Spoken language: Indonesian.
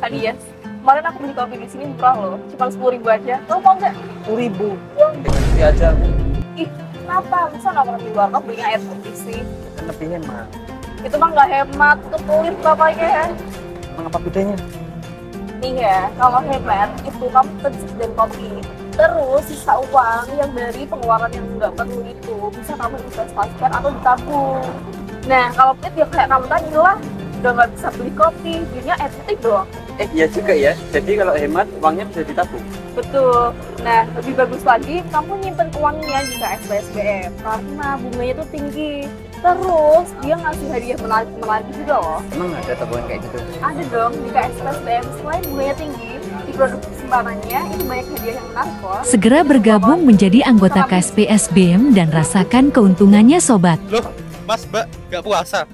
Hadiah. Kemarin aku beli kopi di sini murah loh, cuma 10.000 aja. Lo mau nggak? 10.000. Dengan kopi aja. Ih, kenapa? Masa nggak pernah di warkop belinya air putih sih? Kan lebih hemat. Itu mah nggak hemat, itu pelit bapaknya. Emang apa bedanya? Nih ya, kalau hemat itu kamu konsisten kopi. Terus sisa uang yang dari pengeluaran yang nggak perlu itu bisa kamu investasikan atau ditabung. Nah, kalau pelit ya kayak kamu tadi lah, udah nggak bisa beli kopi, belinya air putih doang. Iya juga ya. Jadi kalau hemat uangnya bisa ditabung. Betul. Nah, lebih bagus lagi kamu nyimpen uangnya di KSP-SBM karena bunganya itu tinggi. Terus dia ngasih hadiah menarik juga loh. Emang ada tabungan kayak gitu? Ada dong di KSP-SBM, selain bunganya tinggi, di produk simpanannya itu banyak hadiah yang menarik loh. Segera bergabung menjadi anggota KSP SBM dan rasakan keuntungannya sobat. Loh, Mas, Mbak, nggak puasa?